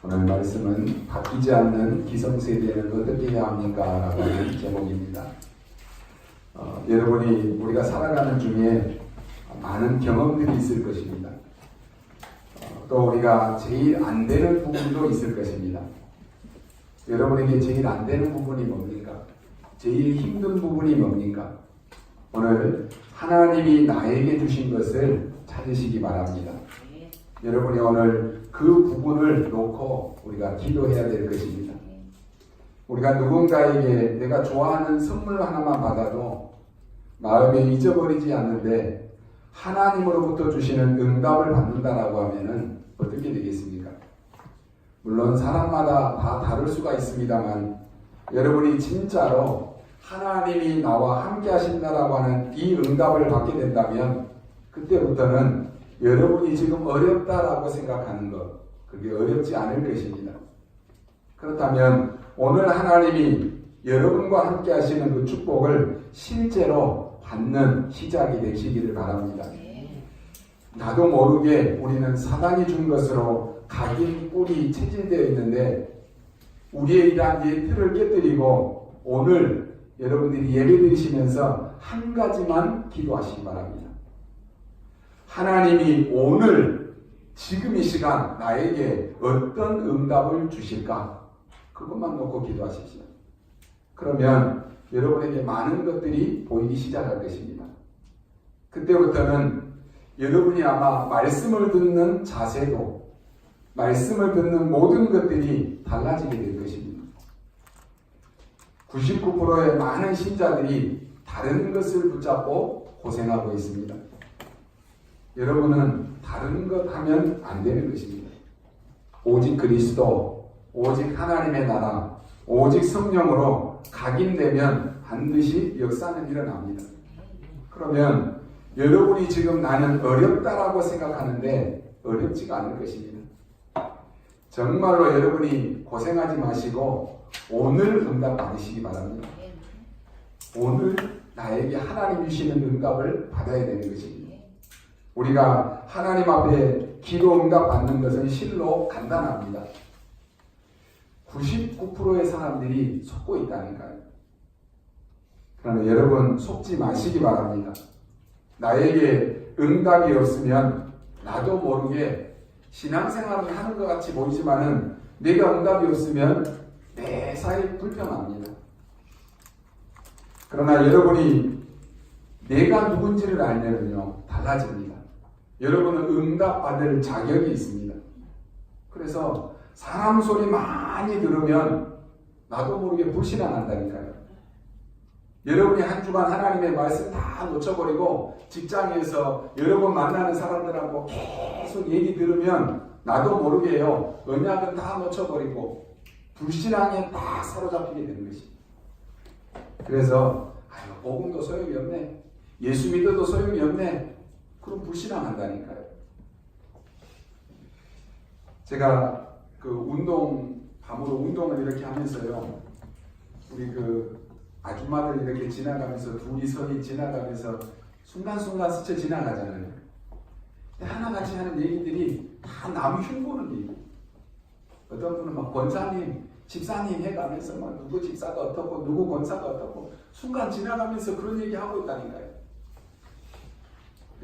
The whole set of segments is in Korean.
오늘 말씀은 바뀌지 않는 기성세대는 어떻게 해야 합니까? 라고 하는 제목입니다. 여러분이 우리가 살아가는 중에 많은 경험들이 있을 것입니다. 또 우리가 제일 안 되는 부분도 있을 것입니다. 여러분에게 제일 안 되는 부분이 뭡니까? 제일 힘든 부분이 뭡니까? 오늘 하나님이 나에게 주신 것을 찾으시기 바랍니다. 여러분이 오늘 그 부분을 놓고 우리가 기도해야 될 것입니다. 우리가 누군가에게 내가 좋아하는 선물 하나만 받아도 마음에 잊어버리지 않는데 하나님으로부터 주시는 응답을 받는다라고 하면은 어떻게 되겠습니까? 물론 사람마다 다 다를 수가 있습니다만 여러분이 진짜로 하나님이 나와 함께 하신다라고 하는 이 응답을 받게 된다면 그때부터는 여러분이 지금 어렵다라고 생각하는 것, 그게 어렵지 않을 것입니다. 그렇다면 오늘 하나님이 여러분과 함께 하시는 그 축복을 실제로 받는 시작이 되시기를 바랍니다. 나도 모르게 우리는 사단이 준 것으로 각인 뿔이 체질되어 있는데 우리의 이러한 틀을 깨뜨리고 오늘 여러분들이 예배드리시면서 한 가지만 기도하시기 바랍니다. 하나님이 오늘 지금 이 시간 나에게 어떤 응답을 주실까? 그것만 놓고 기도하십시오. 그러면 여러분에게 많은 것들이 보이기 시작할 것입니다. 그때부터는 여러분이 아마 말씀을 듣는 자세도 말씀을 듣는 모든 것들이 달라지게 될 것입니다. 99%의 많은 신자들이 다른 것을 붙잡고 고생하고 있습니다. 여러분은 다른 것 하면 안 되는 것입니다. 오직 그리스도, 오직 하나님의 나라, 오직 성령으로 각인되면 반드시 역사는 일어납니다. 그러면 여러분이 지금 나는 어렵다라고 생각하는데 어렵지가 않을 것입니다. 정말로 여러분이 고생하지 마시고 오늘 응답 받으시기 바랍니다. 오늘 나에게 하나님 주시는 응답을 받아야 되는 것입니다. 우리가 하나님 앞에 기도 응답 받는 것은 실로 간단합니다. 99%의 사람들이 속고 있다니까요. 그러나 여러분 속지 마시기 바랍니다. 나에게 응답이 없으면 나도 모르게 신앙생활을 하는 것 같이 보이지만은 내가 응답이 없으면 매사에 불평합니다. 그러나 여러분이 내가 누군지를 알면요 달라집니다. 여러분은 응답받을 자격이 있습니다. 그래서 사람 소리 많이 들으면 나도 모르게 불신앙한다니까요. 여러분이 한 주간 하나님의 말씀 다 놓쳐버리고 직장에서 여러분 만나는 사람들하고 계속 얘기 들으면 나도 모르게요. 언약은 다 놓쳐버리고 불신앙에 다 사로잡히게 되는 것입니다. 그래서 복음도 소용이 없네. 예수 믿어도 소용이 없네. 그럼 불신앙한다니까요. 제가 밤으로 운동을 이렇게 하면서요. 우리 아줌마들 이렇게 지나가면서 둘이 지나가면서 순간순간 스쳐 지나가잖아요. 근데 하나같이 하는 얘기들이 다 남 흉보는 얘기. 어떤 분은 막 권사님, 집사님 해가면서 막 누구 집사가 어떻고 누구 권사가 어떻고 순간 지나가면서 그런 얘기 하고 있다니까요.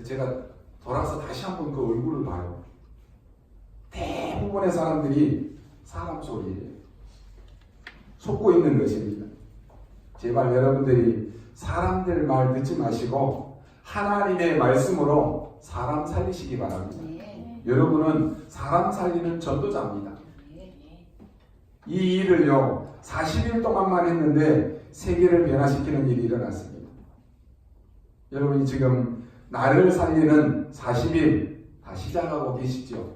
제가 돌아서 다시 한번 그 얼굴을 봐요. 대부분의 사람들이 사람 소리예요. 속고 있는 것입니다. 제발 여러분들이 사람들 말 듣지 마시고 하나님의 말씀으로 사람 살리시기 바랍니다. 여러분은 사람 살리는 전도자입니다. 이 일을요 40일 동안만 했는데 세계를 변화시키는 일이 일어났습니다. 여러분이 지금 나를 살리는 40일 다 시작하고 계시죠?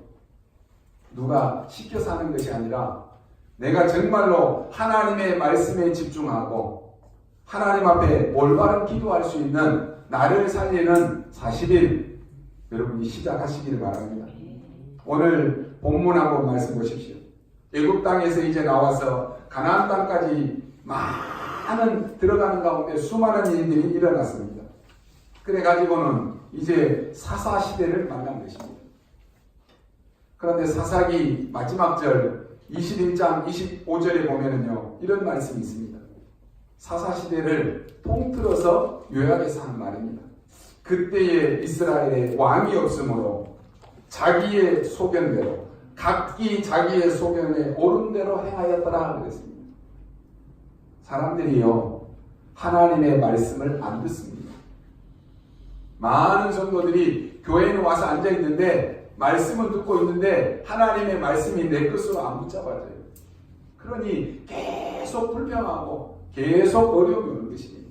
누가 시켜서 하는 것이 아니라 내가 정말로 하나님의 말씀에 집중하고 하나님 앞에 올바른 기도할 수 있는 나를 살리는 40일 여러분이 시작하시기를 바랍니다. 오늘 본문하고 말씀 보십시오. 애굽 땅에서 이제 나와서 가나안 땅까지 많은 들어가는 가운데 수많은 일들이 일어났습니다. 그래가지고는 이제 사사 시대를 만난 것입니다. 그런데 사사기 마지막 절 21장 25절에 보면은요, 이런 말씀이 있습니다. 사사시대를 통틀어서 요약해서 한 말입니다. 그때에 이스라엘에 왕이 없으므로 자기의 소견대로, 각기 자기의 소견에 옳은 대로 행하였더라 그랬습니다. 사람들이요, 하나님의 말씀을 안 듣습니다. 많은 성도들이 교회는 와서 앉아 있는데 말씀을 듣고 있는데 하나님의 말씀이 내 것으로 안 붙잡아져요. 그러니 계속 불평하고 계속 어려움이 오는 것입니다.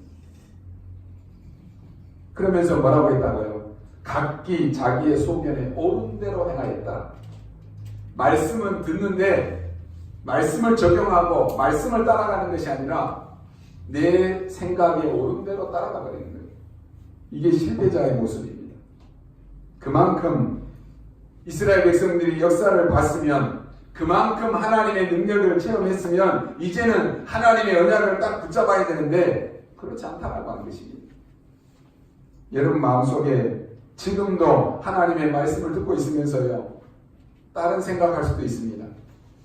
그러면서 뭐라고 했다고요? 각기 자기의 소견에 옳은 대로 행하였다. 말씀은 듣는데 말씀을 적용하고 말씀을 따라가는 것이 아니라 내 생각에 옳은 대로 따라가 버리는 거예요. 이게 실패자의 모습입니다. 그만큼 이스라엘 백성들이 역사를 봤으면, 그만큼 하나님의 능력을 체험했으면 이제는 하나님의 언약을 딱 붙잡아야 되는데 그렇지 않다라고 하는 것입니다. 여러분 마음속에 지금도 하나님의 말씀을 듣고 있으면서요, 다른 생각할 수도 있습니다.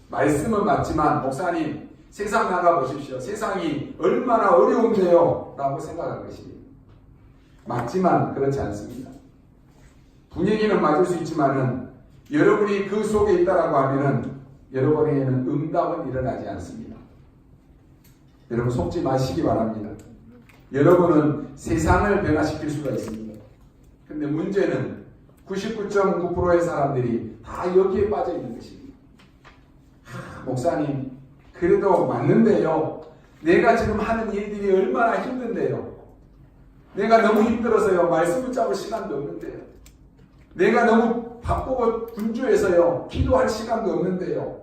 말씀은 맞지만 목사님 세상 나가보십시오. 세상이 얼마나 어려운데요 라고 생각할 것입니다. 맞지만 그렇지 않습니다. 분위기는 맞을 수 있지만은 여러분이 그 속에 있다라고 하면은 여러분에게는 응답은 일어나지 않습니다. 여러분 속지 마시기 바랍니다. 여러분은 세상을 변화시킬 수가 있습니다. 근데 문제는 99.9%의 사람들이 다 여기에 빠져 있는 것입니다. 목사님 그래도 맞는데요. 내가 지금 하는 일들이 얼마나 힘든데요. 내가 너무 힘들어서요. 말씀을 잡을 시간도 없는데요. 내가 너무 바쁘고 분주해서요. 기도할 시간도 없는데요.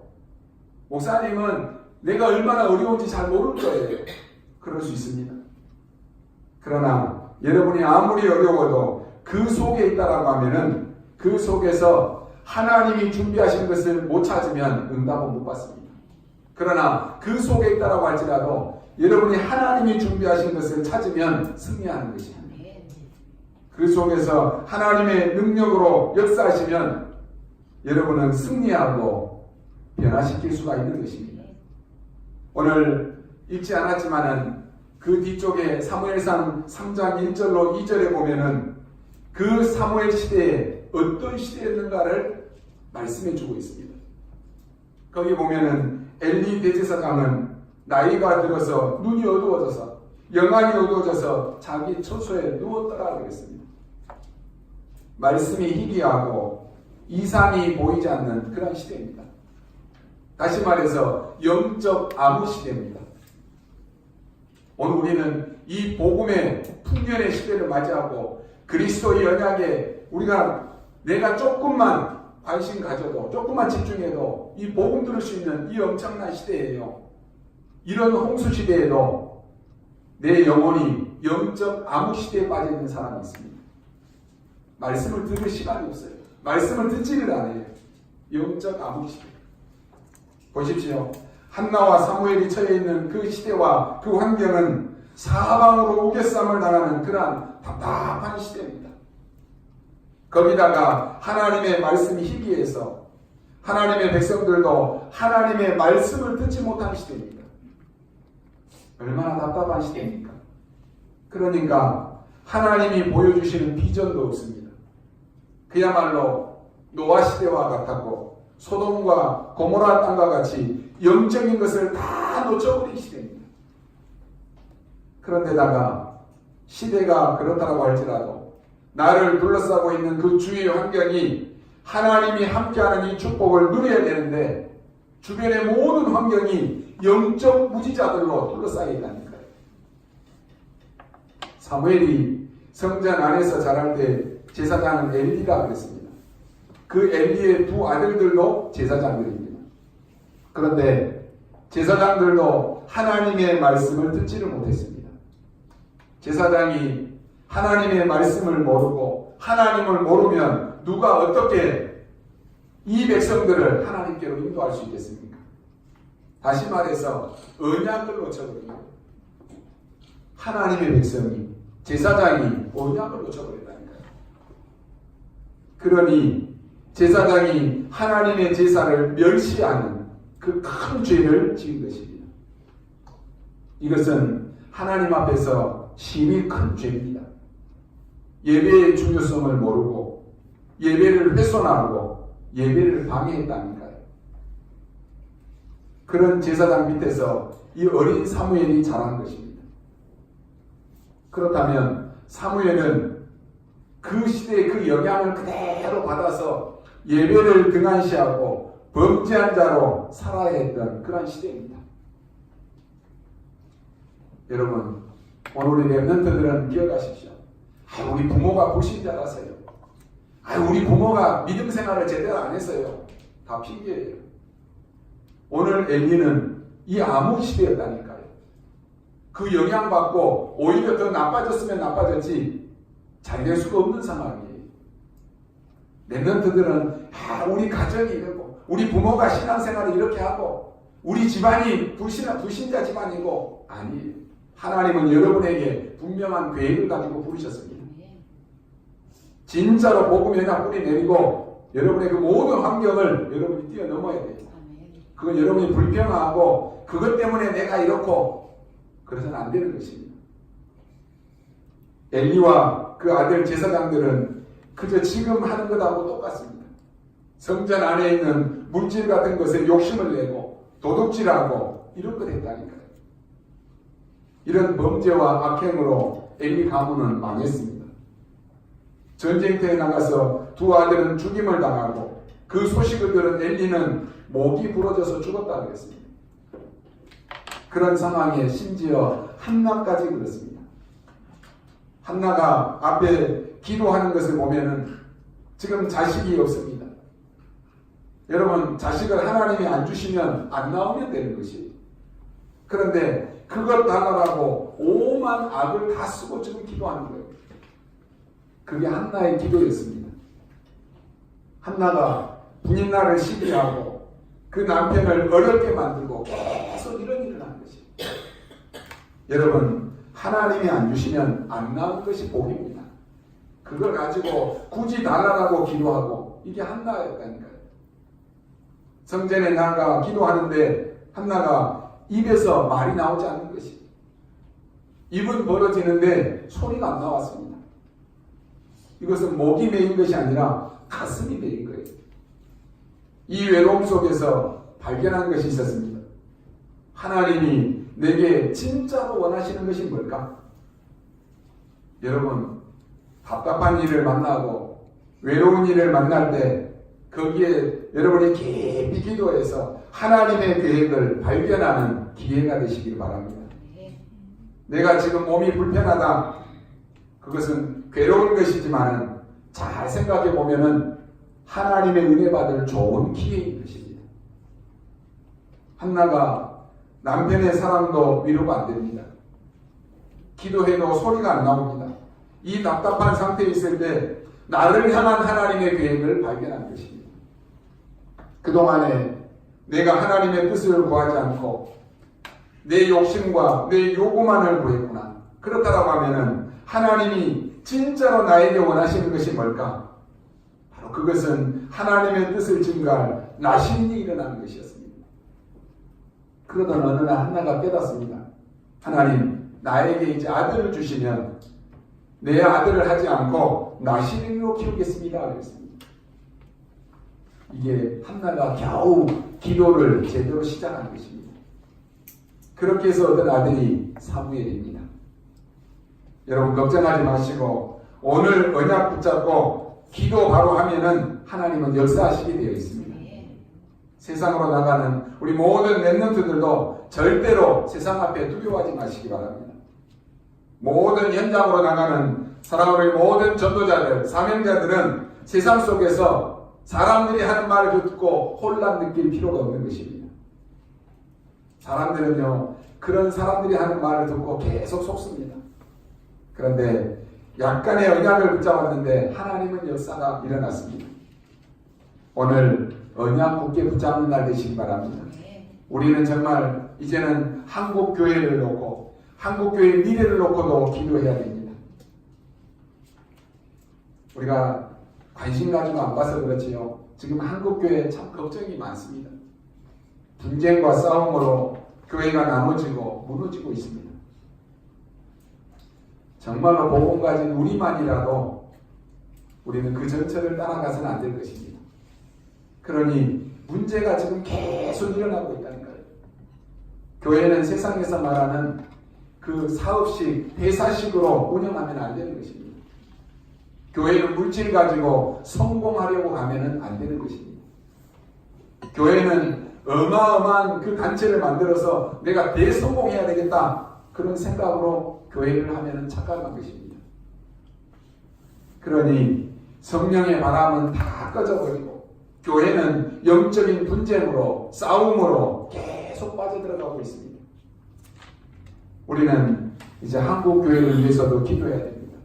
목사님은 내가 얼마나 어려운지 잘 모를 거예요. 그럴 수 있습니다. 그러나 여러분이 아무리 어려워도 그 속에 있다라고 하면은 그 속에서 하나님이 준비하신 것을 못 찾으면 응답은 못 받습니다. 그러나 그 속에 있다라고 할지라도 여러분이 하나님이 준비하신 것을 찾으면 승리하는 것입니다. 그 속에서 하나님의 능력으로 역사하시면 여러분은 승리하고 변화시킬 수가 있는 것입니다. 오늘 읽지 않았지만은 그 뒤쪽에 사무엘상 3장 1절로 2절에 보면은 그 사무엘 시대에 어떤 시대였는가를 말씀해 주고 있습니다. 거기 보면은 엘리 대제사장은 나이가 들어서 눈이 어두워져서 영안이 어두워져서 자기 처소에 누웠더라 그랬습니다. 말씀이 희귀하고 이상이 보이지 않는 그런 시대입니다. 다시 말해서 영적 암흑 시대입니다. 오늘 우리는 이 복음의 풍년의 시대를 맞이하고 그리스도의 언약에 내가 조금만 관심 가져도 조금만 집중해도 이 복음 들을 수 있는 이 엄청난 시대예요. 이런 홍수 시대에도 내 영혼이 영적 암흑 시대에 빠져 있는 사람이 있습니다. 말씀을 들을 시간이 없어요. 말씀을 듣지를 않아요. 영적 암흑 시대. 보십시오. 한나와 사무엘이 처해 있는 그 시대와 그 환경은 사방으로 우겨쌈을 당하는 그러한 답답한 시대입니다. 거기다가 하나님의 말씀이 희귀해서 하나님의 백성들도 하나님의 말씀을 듣지 못한 시대입니다. 얼마나 답답한 시대입니까? 그러니까 하나님이 보여주시는 비전도 없습니다. 그야말로 노아 시대와 같았고 소돔과 고모라 땅과 같이 영적인 것을 다 놓쳐버린 시대입니다. 그런데다가 시대가 그렇다고 할지라도 나를 둘러싸고 있는 그 주위의 환경이 하나님이 함께하는 이 축복을 누려야 되는데 주변의 모든 환경이 영적 무지자들로 둘러싸여 있다니까요. 사무엘이 성전 안에서 자랄 때 제사장은 엘리가 그랬습니다. 그 엘리의 두 아들들도 제사장들입니다. 그런데 제사장들도 하나님의 말씀을 듣지를 못했습니다. 제사장이 하나님의 말씀을 모르고 하나님을 모르면 누가 어떻게 이 백성들을 하나님께로 인도할 수 있겠습니까? 다시 말해서 언약을 놓쳐버립니다. 하나님의 백성이 제사장이 언약을 놓쳐버린다니까요. 그러니 제사장이 하나님의 제사를 멸시하는 그 큰 죄를 지은 것입니다. 이것은 하나님 앞에서 심히 큰 죄입니다. 예배의 중요성을 모르고 예배를 훼손하고 예배를 방해했다니까요. 그런 제사장 밑에서 이 어린 사무엘이 자란 것입니다. 그렇다면 사무엘은 그 시대의 그 영향을 그대로 받아서 예배를 등한시하고 범죄한 자로 살아야 했던 그런 시대입니다. 여러분, 오늘 우리 렘넌트들은 기억하십시오. 우리 부모가 불신자라서요. 우리 부모가 믿음 생활을 제대로 안 했어요. 다 핑계예요. 오늘 엘리는 이 암흑 시대였다니까요. 그 영향받고 오히려 더 나빠졌으면 나빠졌지 잘 될 수가 없는 상황이에요. 렘넌트들은 우리 가정이 이러고 우리 부모가 신앙생활을 이렇게 하고 우리 집안이 불신자 집안이고 아니에요. 하나님은 여러분에게 분명한 계획을 가지고 부르셨습니다. 진짜로 복음 영향 뿌리 내리고 여러분의 그 모든 환경을 여러분이 뛰어넘어야 돼요. 그건 여러분이 불평하고 그것 때문에 내가 이렇고 그래서는 안 되는 것입니다. 엘리와 그 아들 제사장들은 그저 지금 하는 것하고 똑같습니다. 성전 안에 있는 물질 같은 것에 욕심을 내고 도둑질하고 이런 것 했다니까요. 이런 범죄와 악행으로 엘리 가문은 망했습니다. 전쟁터에 나가서 두 아들은 죽임을 당하고 그 소식을 들은 엘리는 목이 부러져서 죽었다 그랬습니다. 그런 상황에 심지어 한나까지 그렇습니다. 한나가 앞에 기도하는 것을 보면은 지금 자식이 없습니다. 여러분, 자식을 하나님이 안 주시면 안 나오면 되는 것이에요. 그런데 그걸 달라고 오만 악을 다 쓰고 지금 기도하는 거예요. 그게 한나의 기도였습니다. 한나가 분인날을 시기하고 그 남편을 어렵게 만들고 계속 이런 일을 한 것이에요. 여러분, 하나님이 안 주시면 안 나오는 것이 복입니다. 그걸 가지고 굳이 달라고 기도하고 이게 한나였다니까요. 성전에 나가 기도하는데 한나가 입에서 말이 나오지 않는 것이 입은 벌어지는데 소리가 안 나왔습니다. 이것은 목이 메인 것이 아니라 가슴이 메인 거예요. 이 외로움 속에서 발견한 것이 있었습니다. 하나님이 내게 진짜로 원하시는 것이 뭘까? 여러분, 답답한 일을 만나고 외로운 일을 만날 때 거기에 여러분이 깊이 기도해서 하나님의 계획을 발견하는 기회가 되시길 바랍니다. 내가 지금 몸이 불편하다. 그것은 괴로운 것이지만 잘 생각해 보면은 하나님의 은혜 받을 좋은 기회인 것입니다. 한나가 남편의 사랑도 위로가 안 됩니다. 기도해도 소리가 안 나옵니다. 이 답답한 상태에 있을 때 나를 향한 하나님의 계획을 발견한 것입니다. 그동안에 내가 하나님의 뜻을 구하지 않고 내 욕심과 내 요구만을 구했구나. 그렇다고 하면은 하나님이 진짜로 나에게 원하시는 것이 뭘까? 바로 그것은 하나님의 뜻을 증거할 나신이 일어나는 것이었습니다. 그러던 어느 날 한나가 깨닫습니다. 하나님, 나에게 이제 아들을 주시면 내 아들을 하지 않고 나신으로 키우겠습니다. 그랬습니다. 이게 한나가 겨우 기도를 제대로 시작한 것입니다. 그렇게 해서 얻은 아들이 사무엘입니다. 여러분, 걱정하지 마시고 오늘 언약 붙잡고 기도 바로 하면은 하나님은 역사하시게 되어 있습니다. 세상으로 나가는 우리 모든 렘넌트들도 절대로 세상 앞에 두려워하지 마시기 바랍니다. 모든 현장으로 나가는 사랑하는 모든 전도자들, 사명자들은 세상 속에서 사람들이 하는 말을 듣고 혼란 느낄 필요가 없는 것입니다. 사람들은요, 그런 사람들이 하는 말을 듣고 계속 속습니다. 그런데 약간의 언약을 붙잡았는데 하나님은 역사가 일어났습니다. 오늘 언약 굳게 붙잡는 날 되시기 바랍니다. 우리는 정말 이제는 한국교회를 놓고 한국교회의 미래를 놓고도 기도해야 됩니다. 우리가 관심 가지고 안 봐서 그렇지요. 지금 한국교회에 참 걱정이 많습니다. 분쟁과 싸움으로 교회가 나눠지고 무너지고 있습니다. 정말로 복음 가진 우리만이라도 우리는 그 전철을 따라가서는 안 될 것입니다. 그러니 문제가 지금 계속 일어나고 있다는 거예요. 교회는 세상에서 말하는 그 사업식, 회사식으로 운영하면 안 되는 것입니다. 교회는 물질 가지고 성공하려고 하면 안 되는 것입니다. 교회는 어마어마한 그 단체를 만들어서 내가 대성공해야 되겠다, 그런 생각으로 교회를 하면 착각한 것입니다. 그러니 성령의 바람은 다 꺼져버리고 교회는 영적인 분쟁으로, 싸움으로 계속 빠져들어가고 있습니다. 우리는 이제 한국 교회를 위해서도 기도해야 됩니다.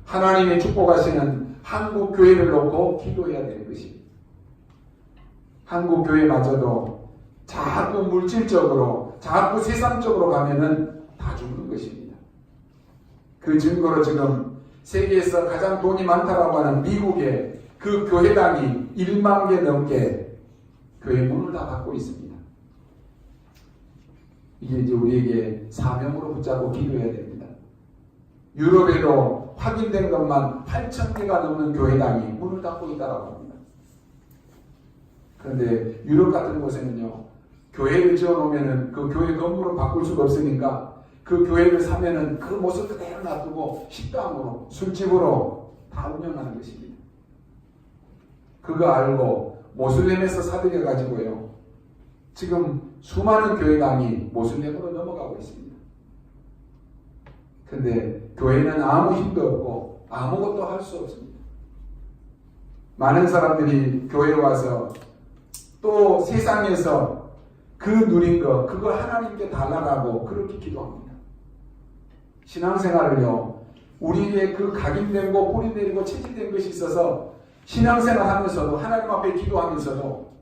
하나님의 축복하시는 한국 교회를 놓고 기도해야 되는 것입니다. 한국 교회마저도 자꾸 물질적으로, 자꾸 세상적으로 가면은 다 죽는 것입니다. 그 증거로 지금 세계에서 가장 돈이 많다라고 하는 미국의 그 교회당이 1만 개 넘게 교회 문을 다 닫고 있습니다. 이게 이제 우리에게 사명으로 붙잡고 기도해야 됩니다. 유럽에도 확인된 것만 8,000개가 넘는 교회당이 문을 닫고 있다고 합니다. 그런데 유럽 같은 곳에는요, 교회를 지어놓으면 그 교회 건물은 바꿀 수가 없으니까 그 교회를 사면은 그 모습 그대로 놔두고 식당으로, 술집으로 다 운영하는 것입니다. 그거 알고 모슬렘에서 사들여가지고요, 지금 수많은 교회당이 모슬렘으로 넘어가고 있습니다. 근데 교회는 아무 힘도 없고 아무것도 할 수 없습니다. 많은 사람들이 교회에 와서 또 세상에서 그 누린 거, 그걸 하나님께 달라고 그렇게 기도합니다. 신앙생활을요, 우리의 그 각인된 거, 뿌리 내리고 체질된 것이 있어서 신앙생활 하면서도, 하나님 앞에 기도하면서도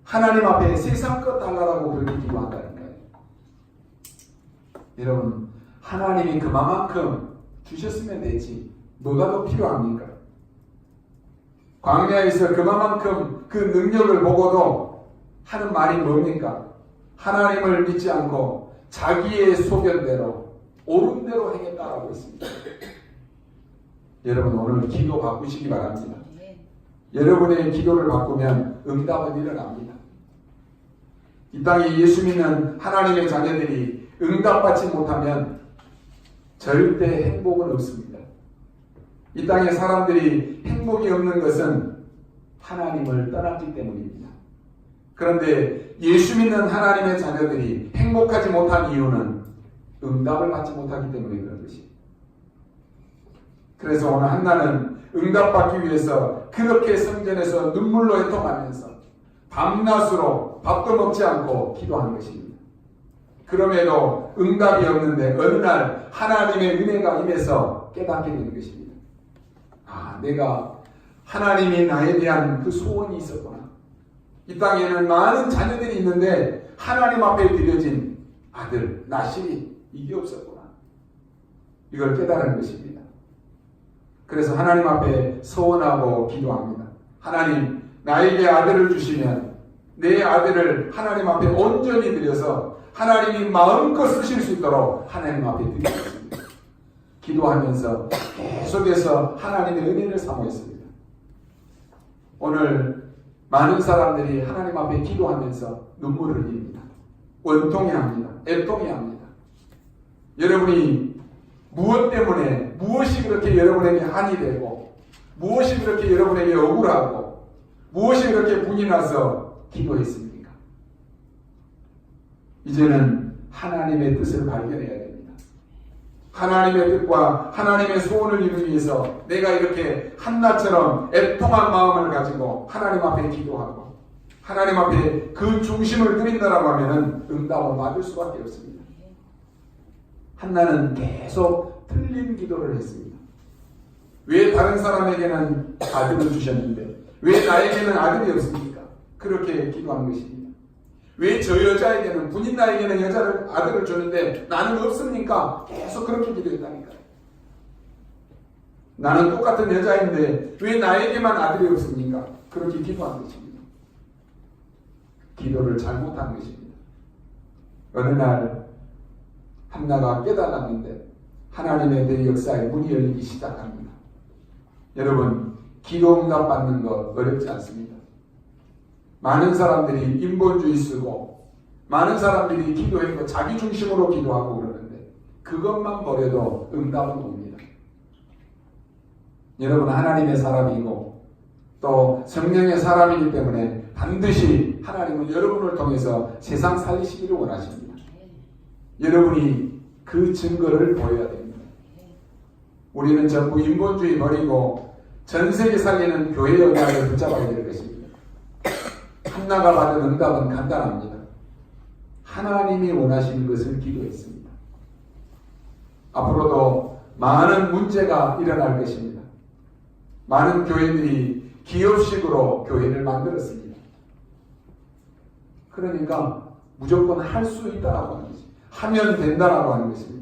하나님 앞에 세상 것 달라고 그렇게 기도한다는 거예요. 여러분, 하나님이 그만큼 주셨으면 되지 뭐가 더 필요합니까? 광야에서 그만큼 그 능력을 보고도 하는 말이 뭡니까? 하나님을 믿지 않고 자기의 소견대로, 옳은 대로 행했다라고 했습니다. 여러분, 오늘 기도 바꾸시기 바랍니다. 여러분의 기도를 바꾸면 응답은 일어납니다. 이 땅에 예수 믿는 하나님의 자녀들이 응답받지 못하면 절대 행복은 없습니다. 이 땅에 사람들이 행복이 없는 것은 하나님을 떠났기 때문입니다. 그런데 예수 믿는 하나님의 자녀들이 행복하지 못한 이유는 응답을 받지 못하기 때문에 그런 것입니다. 그래서 오늘 한나는 응답받기 위해서 그렇게 성전에서 눈물로 애통하면서 밤낮으로 밥도 먹지 않고 기도하는 것입니다. 그럼에도 응답이 없는데 어느 날 하나님의 은혜가 임해서 깨닫게 되는 것입니다. 아, 내가 하나님이 나에 대한 그 소원이 있었구나. 이 땅에는 많은 자녀들이 있는데 하나님 앞에 드려진 아들, 나실이 이게 없었구나. 이걸 깨달은 것입니다. 그래서 하나님 앞에 소원하고 기도합니다. 하나님, 나에게 아들을 주시면 내 아들을 하나님 앞에 온전히 드려서 하나님이 마음껏 쓰실 수 있도록 하나님 앞에 드리겠습니다. 기도하면서 계속해서 하나님의 은혜를 사모했습니다. 오늘 많은 사람들이 하나님 앞에 기도하면서 눈물을 흘립니다. 원통해 합니다. 애통해 합니다. 여러분이 무엇 때문에, 무엇이 그렇게 여러분에게 한이 되고, 무엇이 그렇게 여러분에게 억울하고, 무엇이 그렇게 분이 나서 기도했습니까? 이제는 하나님의 뜻을 발견해야 됩니다. 하나님의 뜻과 하나님의 소원을 이루기 위해서 내가 이렇게 한나처럼 애통한 마음을 가지고 하나님 앞에 기도하고 하나님 앞에 그 중심을 드린다라고 하면 응답을 받을 수밖에 없습니다. 한나는 계속 틀린 기도를 했습니다. 왜 다른 사람에게는 아들을 주셨는데 왜 나에게는 아들이 없습니까? 그렇게 기도한 것입니다. 왜 저 여자에게는, 군인 나에게는 아들을 주는데 나는 없습니까? 계속 그렇게 기도했다니까요. 나는 똑같은 여자인데 왜 나에게만 아들이 없습니까? 그렇게 기도한 것입니다. 기도를 잘못한 것입니다. 어느 날 한나가 깨달았는데 하나님의 대역사에 문이 열리기 시작합니다. 여러분, 기도 응답 받는 것 어렵지 않습니다. 많은 사람들이 인본주의 쓰고 많은 사람들이 기도했고 자기 중심으로 기도하고 그러는데 그것만 버려도 응답은 옵니다. 여러분, 하나님의 사람이고 또 성령의 사람이기 때문에 반드시 하나님은 여러분을 통해서 세상 살리시기를 원하십니다. 여러분이 그 증거를 보여야 됩니다. 우리는 전부 인본주의 버리고 전 세계 살리는 교회의 언약을 붙잡아야 될 것입니다. 한나가 받은 응답은 간단합니다. 하나님이 원하시는 것을 기도했습니다. 앞으로도 많은 문제가 일어날 것입니다. 많은 교회들이 기업식으로 교회를 만들었습니다. 그러니까 무조건 할 수 있다라고 하는 것입니다. 하면 된다라고 하는 것입니다.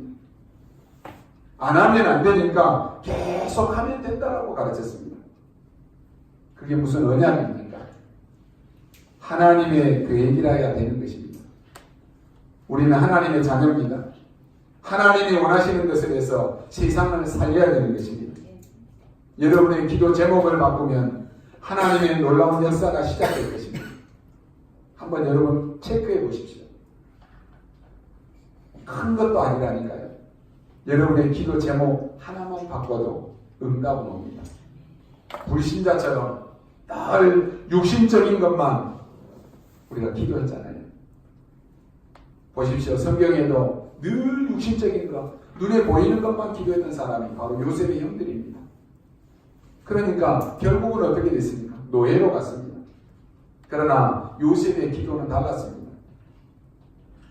안 하면 안 되니까 계속 하면 된다라고 가르쳤습니다. 그게 무슨 언약입니까? 하나님의 계획이라야 되는 것입니다. 우리는 하나님의 자녀입니다. 하나님이 원하시는 것을 해서 세상을 살려야 되는 것입니다. 여러분의 기도 제목을 바꾸면 하나님의 놀라운 역사가 시작될 것입니다. 한번 여러분 체크해 보십시오. 큰 것도 아니라니까요. 여러분의 기도 제목 하나만 바꿔도 응답은 옵니다. 불신자처럼 늘 육신적인 것만 우리가 기도했잖아요. 보십시오. 성경에도 늘 육신적인 것, 눈에 보이는 것만 기도했던 사람이 바로 요셉의 형들입니다. 그러니까 결국은 어떻게 됐습니까? 노예로 갔습니다. 그러나 요셉의 기도는 달랐습니다.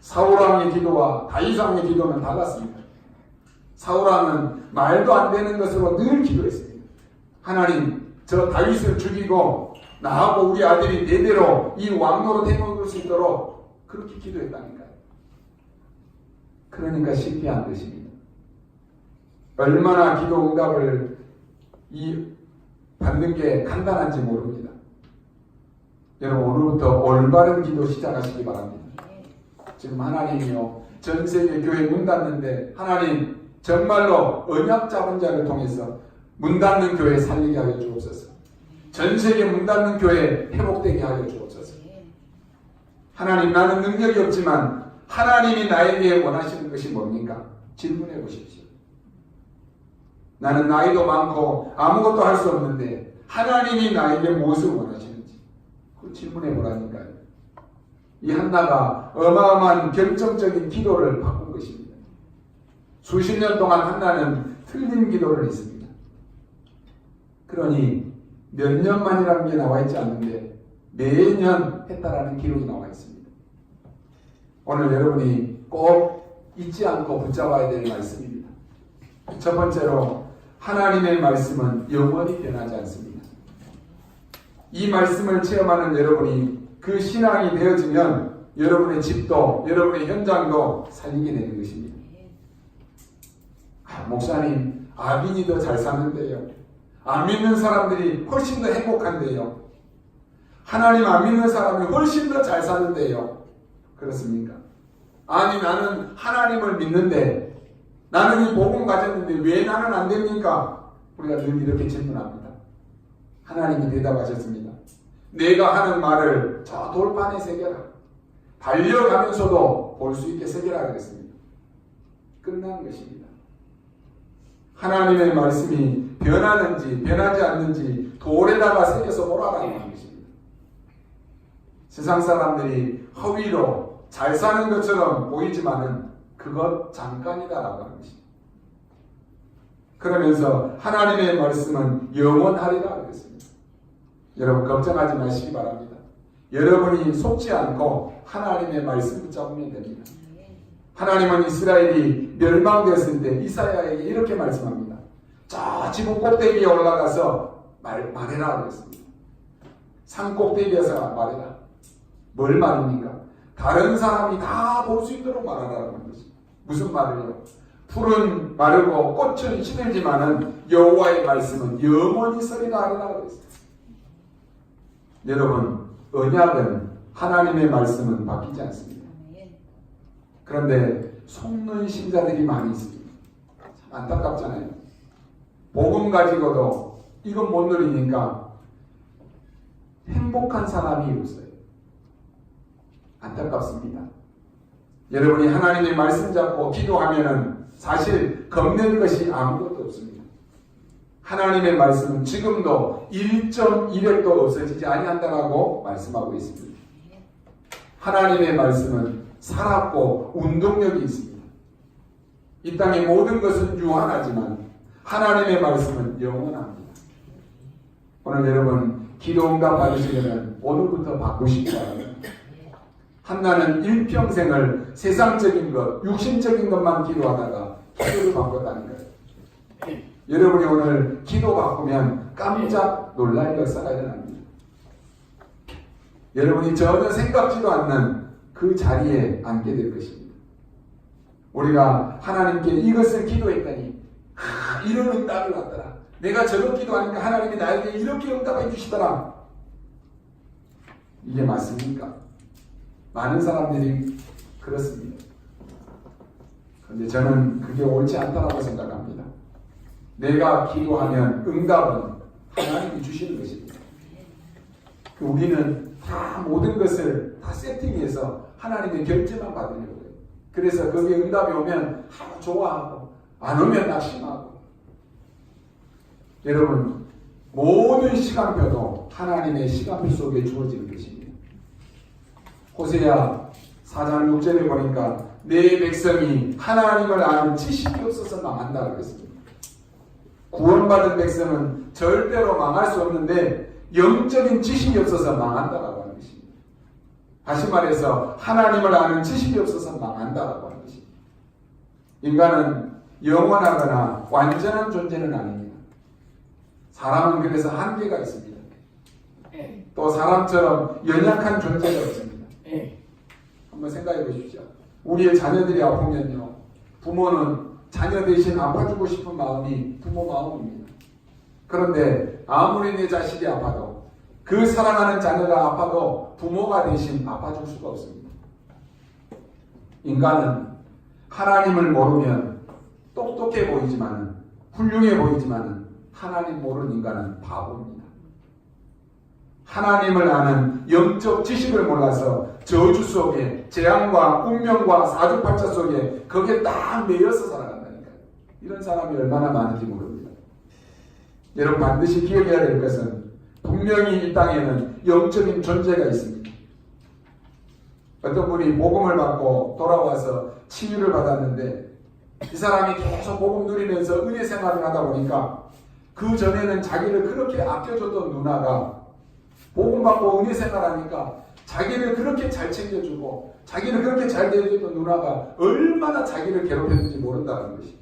사울왕의 기도와 다윗왕의 기도는 달랐습니다. 사울왕은 말도 안 되는 것으로 늘 기도했습니다. 하나님, 저 다윗을 죽이고 나하고 우리 아들이 대대로 이 왕노릇 해먹을 수 있도록 그렇게 기도했다니까요. 그러니까 실패한 것입니다. 얼마나 기도 응답을 받는 게 간단한지 모릅니다. 여러분, 오늘부터 올바른 기도 시작하시기 바랍니다. 지금 하나님이요, 전 세계 교회 문 닫는데 하나님 정말로 언약 잡은 자를 통해서 문 닫는 교회 살리게 하여 주옵소서. 전 세계 문 닫는 교회 회복되게 하여 주옵소서. 하나님, 나는 능력이 없지만 하나님이 나에게 원하시는 것이 뭡니까? 질문해 보십시오. 나는 나이도 많고 아무것도 할 수 없는데 하나님이 나에게 무엇을 원하시는지 그 질문해 보라니까요. 이 한나가 어마어마한 결정적인 기도를 바꾼 것입니다. 수십 년 동안 한나는 틀린 기도를 했습니다. 그러니 몇 년만이라는 게 나와 있지 않는데 매년 했다라는 기록이 나와 있습니다. 오늘 여러분이 꼭 잊지 않고 붙잡아야 될 말씀입니다. 첫 번째로, 하나님의 말씀은 영원히 변하지 않습니다. 이 말씀을 체험하는 여러분이 그 신앙이 되어지면 여러분의 집도 여러분의 현장도 살리게 되는 것입니다. 목사님, 아민이 더 잘 사는데요. 안 믿는 사람들이 훨씬 더 행복한데요. 하나님 안 믿는 사람이 훨씬 더 잘 사는데요. 그렇습니까? 아니, 나는 하나님을 믿는데, 나는 이 복음 가졌는데 왜 나는 안 됩니까? 우리가 늘 이렇게 질문합니다. 하나님이 대답하셨습니다. 내가 하는 말을 저 돌판에 새겨라. 달려가면서도 볼 수 있게 새겨라 그랬습니다. 끝난 것입니다. 하나님의 말씀이 변하는지 변하지 않는지 돌에다가 새겨서 보라라는 것입니다. 세상 사람들이 허위로 잘 사는 것처럼 보이지만은 그것 잠깐이다라고 하는 것입니다. 그러면서 하나님의 말씀은 영원하리라 그랬습니다. 여러분, 걱정하지 마시기 바랍니다. 여러분이 속지 않고 하나님의 말씀 붙잡으면 됩니다. 하나님은 이스라엘이 멸망되었을 때 이사야에게 이렇게 말씀합니다. 저 지붕 꼭대기에 올라가서 말해라 그랬습니다. 산 꼭대기에서 말해라. 뭘 말입니까? 다른 사람이 다 볼 수 있도록 말하라는 것입니다. 무슨 말을요? 풀은 마르고 꽃은 시들지만은 여호와의 말씀은 영원히 서리라 하리라 그랬습니다. 여러분, 언약은 하나님의 말씀은 바뀌지 않습니다. 그런데 속는 신자들이 많이 있습니다. 참 안타깝잖아요. 복음 가지고도 이건 못 누리니까 행복한 사람이 없어요. 안타깝습니다. 여러분이 하나님의 말씀 잡고 기도하면은 사실 겁낼 것이 아무것도 없습니다. 하나님의 말씀은 지금도 1.1핵도 없어지지 아니한다라고 말씀하고 있습니다. 하나님의 말씀은 살았고 운동력이 있습니다. 이 땅의 모든 것은 유한하지만 하나님의 말씀은 영원합니다. 오늘 여러분 기도 응답 받으시려면 오늘부터 바꾸시기 바랍니다. 한나는 일평생을 세상적인 것, 육신적인 것만 기도하다가 기도를 바꿨다는 거예요. 여러분이 오늘 기도 바꾸면 깜짝 놀랄 역사가 일어납니다. 여러분이 전혀 생각지도 않는 그 자리에 앉게 될 것입니다. 우리가 하나님께 이것을 기도했더니 이런 응답이 왔더라. 내가 저런 기도하니까 하나님이 나에게 이렇게 응답해 주시더라. 이게 맞습니까? 많은 사람들이 그렇습니다. 그런데 저는 그게 옳지 않다고 생각합니다. 내가 기도하면 응답은 하나님이 주시는 것입니다. 우리는 다 모든 것을 다 세팅해서 하나님의 결제만 받으려고 해요. 그래서 거기에 응답이 오면 좋아하고 안 오면 낙심하고. 여러분 모든 시간표도 하나님의 시간표 속에 주어지는 것입니다. 호세아 4장 6절에 보니까 내 백성이 하나님을 아는 지식이 없어서 망한다 그랬습니다. 구원받은 백성은 절대로 망할 수 없는데 영적인 지식이 없어서 망한다라고 하는 것입니다. 다시 말해서 하나님을 아는 지식이 없어서 망한다라고 하는 것입니다. 인간은 영원하거나 완전한 존재는 아닙니다. 사람은 그래서 한계가 있습니다. 또 사람처럼 연약한 존재가 있습니다. 한번 생각해 보십시오. 우리의 자녀들이 아프면요, 부모는 자녀 대신 아파주고 싶은 마음이 부모 마음입니다. 그런데 아무리 내 자식이 아파도 그 사랑하는 자녀가 아파도 부모가 대신 아파줄 수가 없습니다. 인간은 하나님을 모르면 똑똑해 보이지만 훌륭해 보이지만 하나님 모르는 인간은 바보입니다. 하나님을 아는 영적 지식을 몰라서 저주 속에 재앙과 운명과 사주팔자 속에 거기에 딱 매여서 살아간다니까요. 이런 사람이 얼마나 많은지 모릅니다. 여러분 반드시 기억해야 될 것은 분명히 이 땅에는 영적인 존재가 있습니다. 어떤 분이 복음을 받고 돌아와서 치유를 받았는데 이 사람이 계속 복음 누리면서 은혜 생활을 하다 보니까 그 전에는 자기를 그렇게 아껴줬던 누나가 복음 받고 은혜 생활하니까 자기를 그렇게 잘 챙겨주고 자기를 그렇게 잘 대해줬던 누나가 얼마나 자기를 괴롭혔는지 모른다는 것이.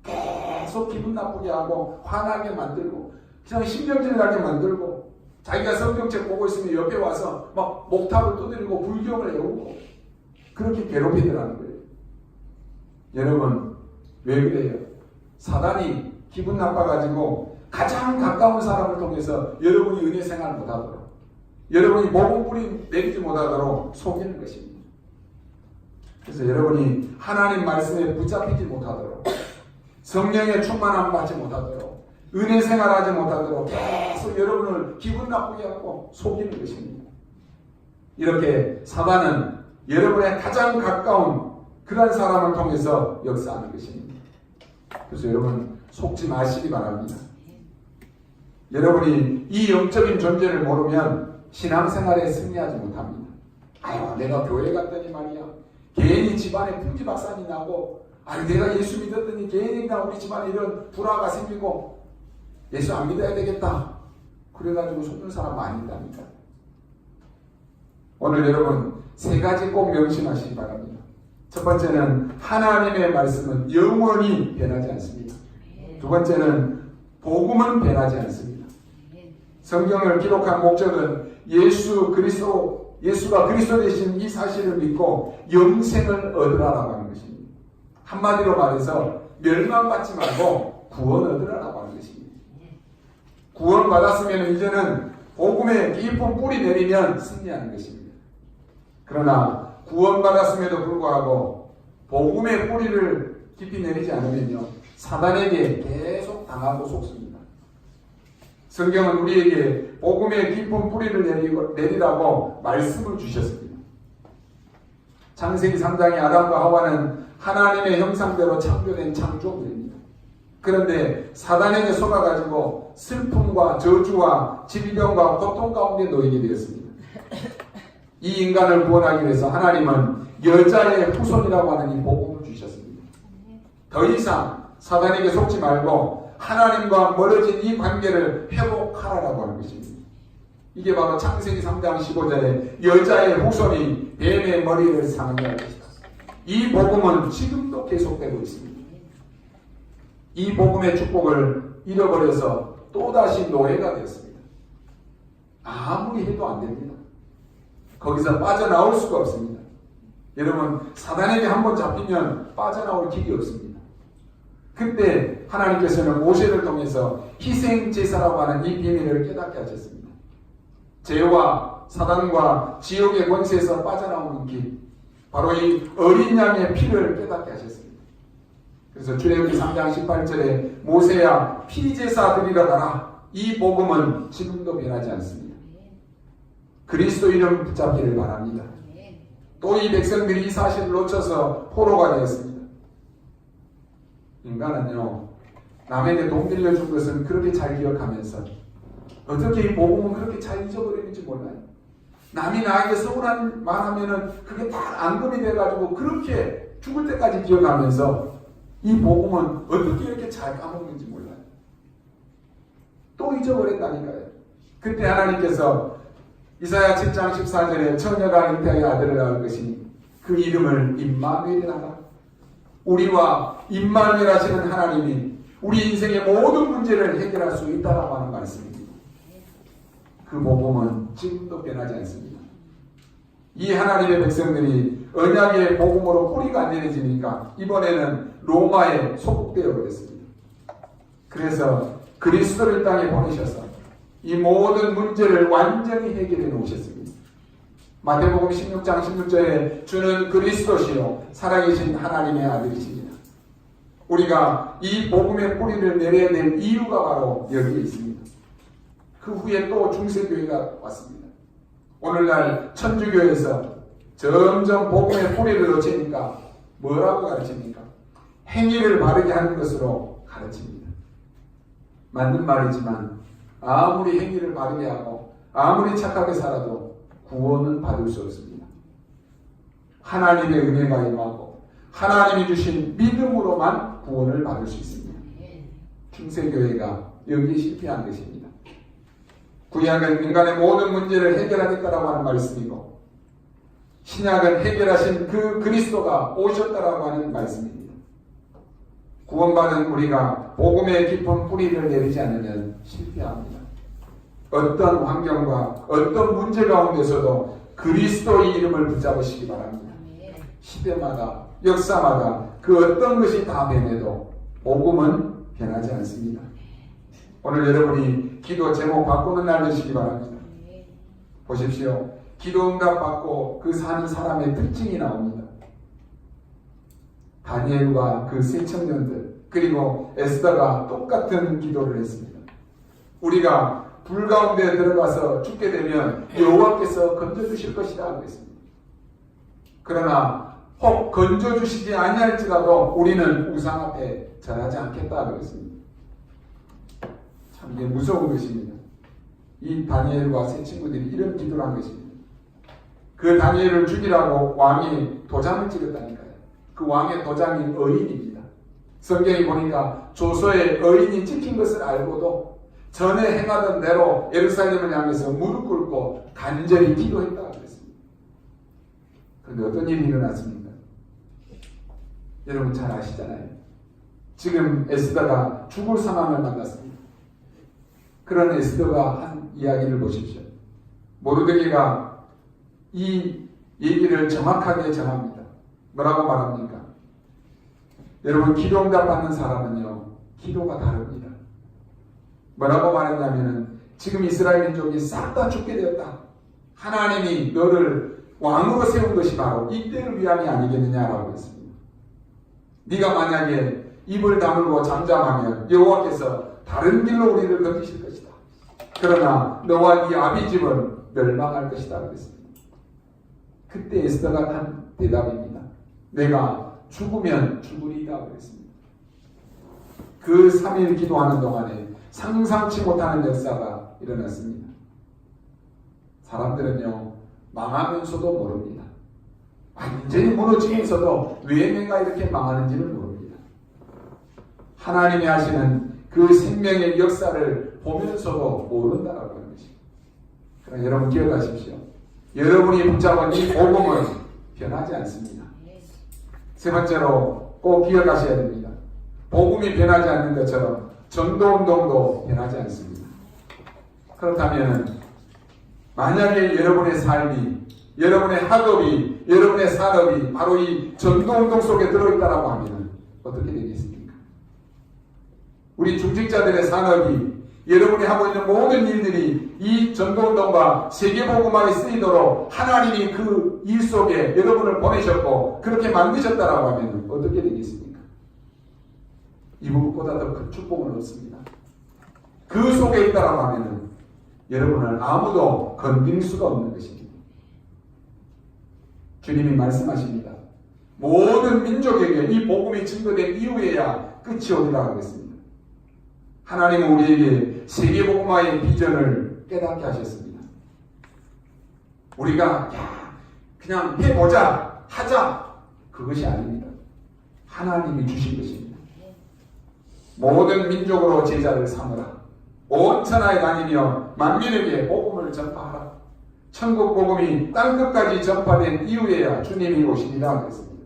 계속 기분 나쁘게 하고 화나게 만들고 그냥 신경질 나게 만들고 자기가 성경책 보고 있으면 옆에 와서 막 목탑을 두드리고 불경을 외우고 그렇게 괴롭히더라는 거예요. 여러분 왜 그래요? 사단이 기분 나빠가지고 가장 가까운 사람을 통해서 여러분이 은혜 생활 못하도록 여러분이 복음 뿌리 내리지 못하도록 속이는 것입니다. 그래서 여러분이 하나님 말씀에 붙잡히지 못하도록 성령의 충만함 받지 못하도록 은혜 생활하지 못하도록 계속 여러분을 기분 나쁘게 하고 속이는 것입니다. 이렇게 사단은 여러분의 가장 가까운 그런 사람을 통해서 역사하는 것입니다. 그래서 여러분 속지 마시기 바랍니다. 여러분이 이 영적인 존재를 모르면 신앙생활에 승리하지 못합니다. 아유 내가 교회 갔더니 말이야 괜히 집안에 풍지박산이 나고 아유 내가 예수 믿었더니 괜히 우리 집안에 이런 불화가 생기고 예수 안 믿어야 되겠다 그래가지고 속는 사람 많이 있답니다. 오늘 여러분 세 가지 꼭 명심하시기 바랍니다. 첫 번째는 하나님의 말씀은 영원히 변하지 않습니다. 두 번째는 복음은 변하지 않습니다. 성경을 기록한 목적은 예수가 그리스도 되신 이 사실을 믿고 영생을 얻으라라고 하는 것입니다. 한마디로 말해서 멸망받지 말고 구원 얻으라라고 하는 것입니다. 구원 받았으면 이제는 복음의 깊은 뿌리 내리면 승리하는 것입니다. 그러나 구원받았음에도 불구하고 복음의 뿌리를 깊이 내리지 않으면요, 사단에게 계속 당하고 속습니다. 성경은 우리에게 복음의 깊은 뿌리를 내리라고 말씀을 주셨습니다. 창세기 3장의 아담과 하와는 하나님의 형상대로 창조된 창조물입니다. 그런데 사단에게 속아가지고 슬픔과 저주와 질병과 고통 가운데 놓이게 되었습니다. 이 인간을 구원하기 위해서 하나님은 여자의 후손이라고 하는 이 복음을 주셨습니다. 더 이상 사단에게 속지 말고 하나님과 멀어진 이 관계를 회복하라고 하는 것입니다. 이게 바로 창세기 3장 15절에 여자의 후손이 뱀의 머리를 상하게 할 것이다. 이 복음은 지금도 계속되고 있습니다. 이 복음의 축복을 잃어버려서 또다시 노예가 되었습니다. 아무리 해도 안 됩니다. 거기서 빠져나올 수가 없습니다. 여러분, 사단에게 한번 잡히면 빠져나올 길이 없습니다. 그때 하나님께서는 모세를 통해서 희생제사라고 하는 이 비밀을 깨닫게 하셨습니다. 죄와 사단과 지옥의 권세에서 빠져나오는 길, 바로 이 어린 양의 피를 깨닫게 하셨습니다. 그래서 출애굽기 3장 18절에 모세야 피제사 드리러 가라. 이 복음은 지금도 변하지 않습니다. 그리스도 이름 붙잡기를 바랍니다. 또 이 백성들이 이 사실을 놓쳐서 포로가 되었습니다. 인간은요, 남에게 돈 빌려준 것은 그렇게 잘 기억하면서 어떻게 이 복음은 그렇게 잘 잊어버리는지 몰라요. 남이 나에게 서운한 말 하면은 그게 다 앙금이 돼가지고 그렇게 죽을 때까지 기억하면서 이 복음은 어떻게 이렇게 잘 까먹는지 몰라요. 또 잊어버렸다니까요. 그때 하나님께서 이사야 7장 14절에 처녀가 잉태하여 아들을 낳을 것이니 그 이름을 임마누엘이라 하라. 우리와 임마누엘 하시는 하나님이 우리 인생의 모든 문제를 해결할 수 있다라고 하는 말씀입니다. 그 복음은 지금도 변하지 않습니다. 이 하나님의 백성들이 언약의 복음으로 뿌리가 안 내려지니까 이번에는 로마에 소국되어 버렸습니다. 그래서 그리스도를 땅에 보내셔서 이 모든 문제를 완전히 해결해 놓으셨습니다. 마태복음 16장 16절에 주는 그리스도시요 살아계신 하나님의 아들이십니다. 우리가 이 복음의 뿌리를 내려야 될 이유가 바로 여기에 있습니다. 그 후에 또 중세교회가 왔습니다. 오늘날 천주교에서 점점 복음의 뿌리를 놓치니까 뭐라고 가르칩니까? 행위를 바르게 하는 것으로 가르칩니다. 맞는 말이지만 아무리 행위를 바르게 하고 아무리 착하게 살아도 구원은 받을 수 없습니다. 하나님의 은혜가 임하고 하나님이 주신 믿음으로만 구원을 받을 수 있습니다. 중세교회가 여기에 실패한 것입니다. 구약은 인간의 모든 문제를 해결하겠다라고 하는 말씀이고 신약은 해결하신 그 그리스도가 오셨다라고 하는 말씀입니다. 구원받은 우리가 복음의 깊은 뿌리를 내리지 않으면 실패합니다. 어떤 환경과 어떤 문제 가운데서도 그리스도의 이름을 붙잡으시기 바랍니다. 시대마다 역사마다 그 어떤 것이 다 변해도 복음은 변하지 않습니다. 오늘 여러분이 기도 제목 바꾸는 날 되시기 바랍니다. 보십시오. 기도 응답 받고 그 사는 사람의 특징이 나옵니다. 다니엘과 그 세 청년들 그리고 에스더가 똑같은 기도를 했습니다. 우리가 불 가운데 들어가서 죽게 되면 여호와께서 건져주실 것이다 하고 했습니다. 그러나 혹 건져주시지 아니할지라도 우리는 우상 앞에 절하지 않겠다 하고 했습니다. 참 이게 무서운 것입니다. 이 다니엘과 세 친구들이 이런 기도를 한 것입니다. 그 다니엘을 죽이라고 왕이 도장을 찍었다니까요. 그 왕의 도장이 의인입니다. 성경에 보니까 조서에 의인이 찍힌 것을 알고도 전에 행하던 대로 예루살렘을 향해서 무릎 꿇고 간절히 기도했다고 했습니다. 그런데 어떤 일이 일어났습니까? 여러분 잘 아시잖아요. 지금 에스더가 죽을 상황을 만났습니다. 그런 에스더가 한 이야기를 보십시오. 모르드게가 이 얘기를 정확하게 정합니다. 뭐라고 말합니까? 여러분 기도 응답 받는 사람은요 기도가 다릅니다. 뭐라고 말했냐면은 지금 이스라엘 민족이 싹 다 죽게 되었다. 하나님이 너를 왕으로 세운 것이 바로 이때를 위함이 아니겠느냐라고 했습니다. 네가 만약에 입을 다물고 잠잠하면 여호와께서 다른 길로 우리를 건지실 것이다. 그러나 너와 네 아비 집은 멸망할 것이다 그랬습니다. 그때 에스더가 한 대답입니다. 내가 죽으면 죽으리이다 그랬습니다. 그 3일 기도하는 동안에 상상치 못하는 역사가 일어났습니다. 사람들은요, 망하면서도 모릅니다. 완전히 무너지면서도 왜 내가 이렇게 망하는지는 모릅니다. 하나님이 하시는 그 생명의 역사를 보면서도 모른다라고 하는 것입니다. 그러나 여러분 기억하십시오. 여러분이 붙잡은 이 복음은 변하지 않습니다. 세 번째로 꼭 기억하셔야 됩니다. 복음이 변하지 않는 것처럼 전도운동도 변하지 않습니다. 그렇다면 만약에 여러분의 삶이, 여러분의 학업이, 여러분의 산업이 바로 이 전도운동 속에 들어있다라고 하면 어떻게 되겠습니까? 우리 중직자들의 산업이, 여러분이 하고 있는 모든 일들이 이 전도운동과 세계복음화에 쓰이도록 하나님이 그 일 속에 여러분을 보내셨고 그렇게 만드셨다라고 하면 어떻게 되겠습니까? 이것보다 더 큰 축복은 없습니다. 그 속에 있다라고 하면 여러분을 아무도 건드릴 수가 없는 것입니다. 주님이 말씀하십니다. 모든 민족에게 이 복음이 증거된 이후에야 끝이 오리라 하겠습니다. 하나님은 우리에게 세계복음화의 비전을 깨닫게 하셨습니다. 우리가 그냥 해보자, 하자, 그것이 아닙니다. 하나님이 주신 것입니다. 모든 민족으로 제자를 삼으라. 온 천하에 다니며 만민에게 복음을 전파하라. 천국 복음이 땅끝까지 전파된 이후에야 주님이 오시리라 그랬습니다.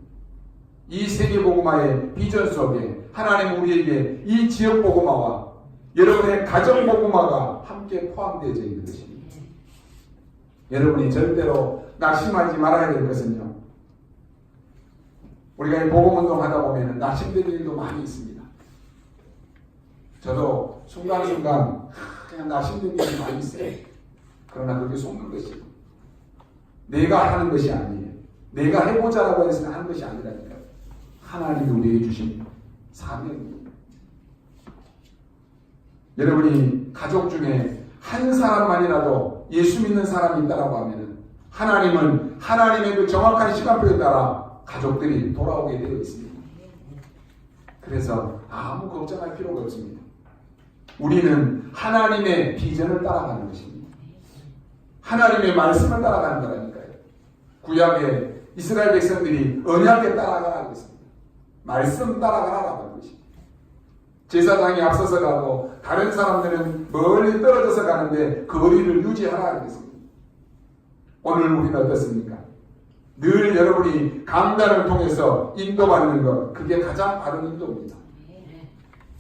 이 세계 복음화의 비전 속에 하나님 우리에게 이 지역 복음화와 여러분의 가정 복음화가 함께 포함되어 있는 것입니다. 여러분이 절대로 낙심하지 말아야 될 것은요, 우리가 이 복음운동 하다 보면 낙심되는 일도 많이 있습니다. 저도 순간순간 그냥 낙심되는 일이 많이 있어요. 그러나 그게 속는 것이에요. 내가 하는 것이 아니에요. 내가 해보자라고 해서 하는 것이 아니라니까요. 하나님이 우리에게 주신 사명입니다. 여러분이 가족 중에 한 사람만이라도 예수 믿는 사람이 있다라고 하면 하나님은 하나님의 그 정확한 시간표에 따라 가족들이 돌아오게 되어 있습니다. 그래서 아무 걱정할 필요가 없습니다. 우리는 하나님의 비전을 따라가는 것입니다. 하나님의 말씀을 따라가는 거라니까요. 구약의 이스라엘 백성들이 언약에 따라가라고 했습니다. 말씀 따라가라고 하는 것입니다. 제사장이 앞서서 가고 다른 사람들은 멀리 떨어져서 가는데 거리를 유지하라고 했습니다. 오늘 우리는 어떻습니까? 늘 여러분이 강단을 통해서 인도받는 것, 그게 가장 바른 인도입니다.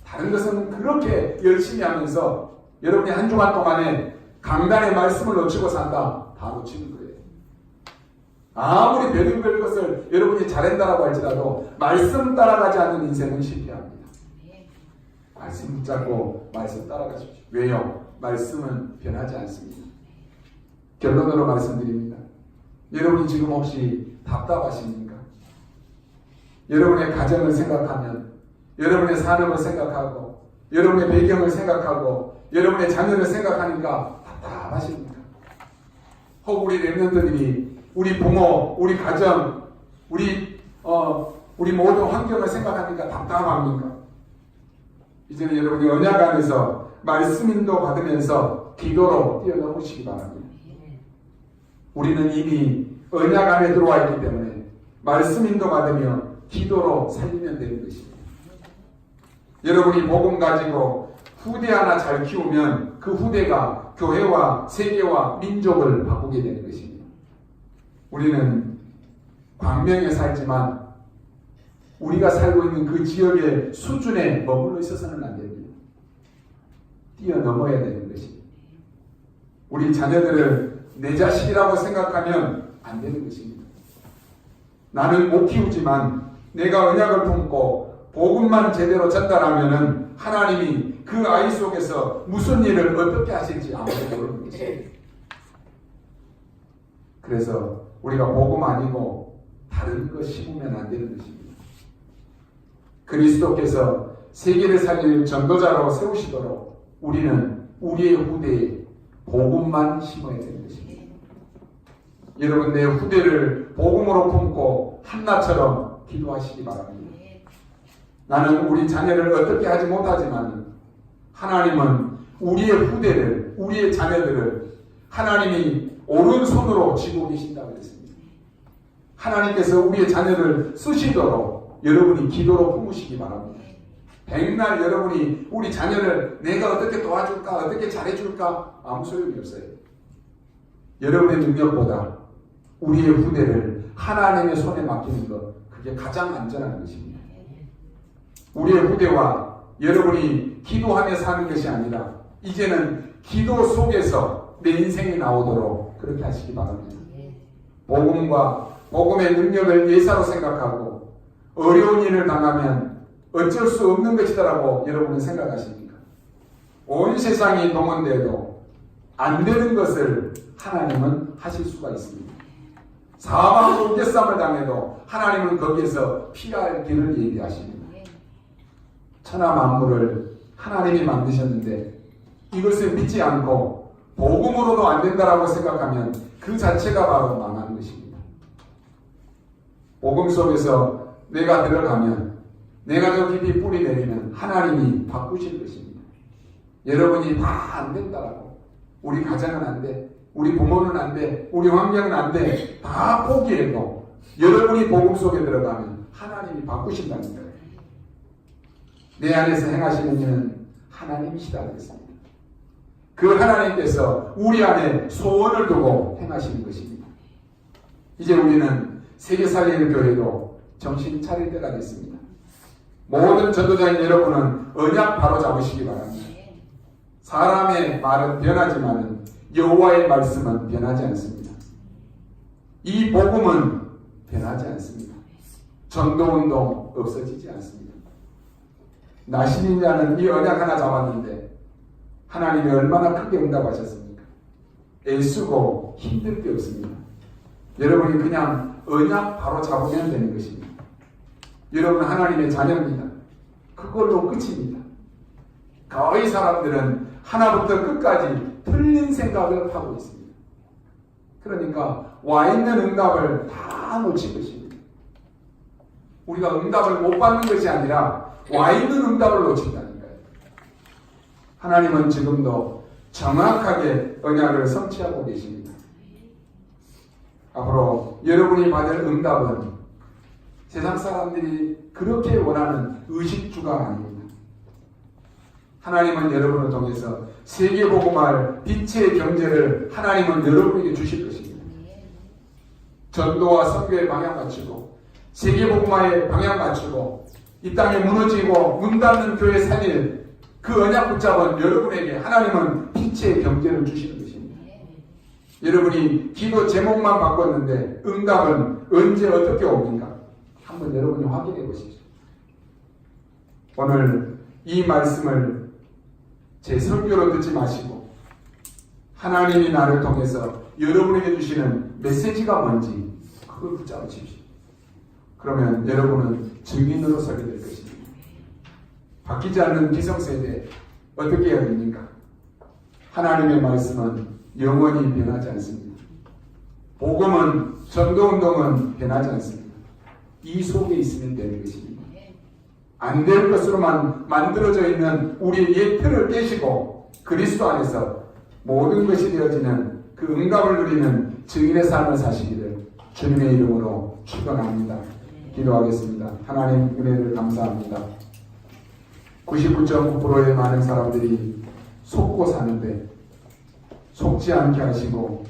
다른 것은 그렇게 열심히 하면서 여러분이 한 주간 동안에 강단의 말씀을 놓치고 산다, 다 놓치는 거예요. 아무리 별의별 것을 여러분이 잘한다라고 할지라도 말씀 따라가지 않는 인생은 실패합니다. 말씀 붙잡고 말씀 따라가십시오. 왜요? 말씀은 변하지 않습니다. 결론으로 말씀드립니다. 여러분이 지금 혹시 답답하십니까? 여러분의 가정을 생각하면, 여러분의 산업을 생각하고, 여러분의 배경을 생각하고, 여러분의 자녀를 생각하니까 답답하십니까? 혹 우리 렘넌트들이 우리 부모, 우리 가정, 우리 모든 환경을 생각하니까 답답합니까? 이제는 여러분이 언약 안에서 말씀 인도 받으면서 기도로 뛰어넘으시기 바랍니다. 우리는 이미 언약 안에 들어와 있기 때문에 말씀 인도 받으며 기도로 살리면 되는 것입니다. 여러분이 복음 가지고 후대 하나 잘 키우면 그 후대가 교회와 세계와 민족을 바꾸게 되는 것입니다. 우리는 광명에 살지만 우리가 살고 있는 그 지역의 수준에 머물러 있어서는 안 됩니다. 뛰어넘어야 되는 것입니다. 우리 자녀들을 내 자식이라고 생각하면 안 되는 것입니다. 나는 못 키우지만 내가 언약을 품고 복음만 제대로 전달하면은 하나님이 하나님이 그 아이 속에서 무슨 일을 어떻게 하실지 아무도 모르는 것입니다. 그래서 우리가 복음 아니고 다른 거 심으면 안 되는 것입니다. 그리스도께서 세계를 살릴 전도자로 세우시도록 우리는 우리의 후대에 복음만 심어야 되는 것입니다. 여러분, 내 후대를 복음으로 품고 한나처럼 기도하시기 바랍니다. 나는 우리 자녀를 어떻게 하지 못하지만 하나님은 우리의 후대를, 우리의 자녀들을 하나님이 오른손으로 쥐고 계신다고 했습니다. 하나님께서 우리의 자녀를 쓰시도록 여러분이 기도로 품으시기 바랍니다. 백날 여러분이 우리 자녀를 내가 어떻게 도와줄까, 어떻게 잘해줄까 아무 소용이 없어요. 여러분의 능력보다 우리의 후대를 하나님의 손에 맡기는 것, 그게 가장 안전한 것입니다. 우리의 후대와 여러분이 기도하며 사는 것이 아니라 이제는 기도 속에서 내 인생이 나오도록 그렇게 하시기 바랍니다. 복음과 복음의 능력을 예사로 생각하고 어려운 일을 당하면 어쩔 수 없는 것이다라고 여러분은 생각하십니까? 온 세상이 동원돼도 안 되는 것을 하나님은 하실 수가 있습니다. 사방 돌개쌈을 당해도 하나님은 거기에서 피할 길을 예비하십니다. 천하 만물을 하나님이 만드셨는데 이것을 믿지 않고 복음으로도 안 된다라고 생각하면 그 자체가 바로 망하는 것입니다. 복음 속에서 내가 들어가면, 내가 저 깊이 뿌리 내리면 하나님이 바꾸실 것입니다. 여러분이 다 안 된다라고, 우리 가정은 안 돼, 우리 부모는 안 돼, 우리 환경은 안 돼, 다 포기해도 여러분이 복음 속에 들어가면 하나님이 바꾸신다는 거예요. 내 안에서 행하시는 일은 하나님이시다는 것입니다. 그 하나님께서 우리 안에 소원을 두고 행하시는 것입니다. 이제 우리는 세계 살리는 교회도 정신 차릴 때가 됐습니다. 모든 전도자인 여러분은 언약 바로 잡으시기 바랍니다. 사람의 말은 변하지만 여호와의 말씀은 변하지 않습니다. 이 복음은 변하지 않습니다. 전도운동 없어지지 않습니다. 나신이라는 이 언약 하나 잡았는데 하나님이 얼마나 크게 응답하셨습니까? 애쓰고 힘들 게 없습니다. 여러분이 그냥 언약 바로 잡으면 되는 것입니다. 여러분 하나님의 자녀입니다. 그걸로 끝입니다. 거의 사람들은 하나부터 끝까지 틀린 생각을 하고 있습니다. 그러니까 와 있는 응답을 다 놓친 것입니다. 우리가 응답을 못 받는 것이 아니라 와 있는 응답을 놓친다는 거예요. 하나님은 지금도 정확하게 언약을 성취하고 계십니다. 앞으로 여러분이 받을 응답은 세상 사람들이 그렇게 원하는 의식주가 아닙니다. 하나님은 여러분을 통해서 세계복음할 빛의 경제를 하나님은 여러분에게 주실 것입니다. 전도와 선교의 방향 맞추고 세계복음화의 방향 맞추고 이 땅에 무너지고 문 닫는 교회 살릴 그 언약 붙잡은 여러분에게 하나님은 빛의 경제를 주시는 것입니다. 여러분이 기도 제목만 바꿨는데 응답은 언제 어떻게 옵니까? 한번 여러분이 확인해 보십시오. 오늘 이 말씀을 제 설교로 듣지 마시고 하나님이 나를 통해서 여러분에게 주시는 메시지가 뭔지 그걸 붙잡으십시오. 그러면 여러분은 증인으로 서게 될 것입니다. 바뀌지 않는 기성세대 어떻게 해야 됩니까? 하나님의 말씀은 영원히 변하지 않습니다. 복음은, 전도운동은 변하지 않습니다. 이 속에 있으면 되는 것입니다. 안 될 것으로만 만들어져 있는 우리의 옛 틀을 깨시고 그리스도 안에서 모든 것이 되어지는 그 응답을 누리는 증인의 삶을 사시기를 주님의 이름으로 축원합니다. 기도하겠습니다. 하나님 은혜를 감사합니다. 99.9%의 많은 사람들이 속고 사는데 속지 않게 하시고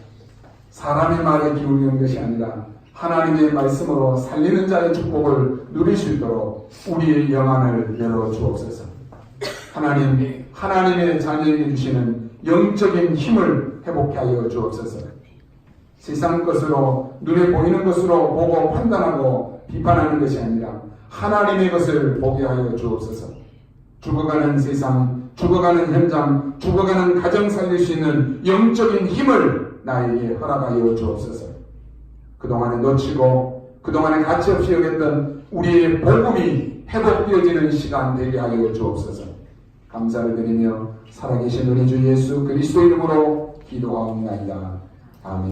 사람의 말에 기울이는 것이 아니라 하나님의 말씀으로 살리는 자의 축복을 누릴 수 있도록 우리의 영안을 열어 주옵소서. 하나님, 하나님의 자녀에게 주시는 영적인 힘을 회복케 하여 주옵소서. 세상 것으로 눈에 보이는 것으로 보고 판단하고 비판하는 것이 아니라 하나님의 것을 보게 하여 주옵소서. 죽어가는 세상 죽어가는 현장, 죽어가는 가정 살릴 수 있는 영적인 힘을 나에게 허락하여 주옵소서. 그동안에 놓치고 그동안에 가치없이 여겼던 우리의 복음이 회복되어지는 시간 되게 하여 주옵소서. 감사를 드리며 살아계신 우리 주 예수 그리스도 이름으로 기도하옵나이다. 아멘.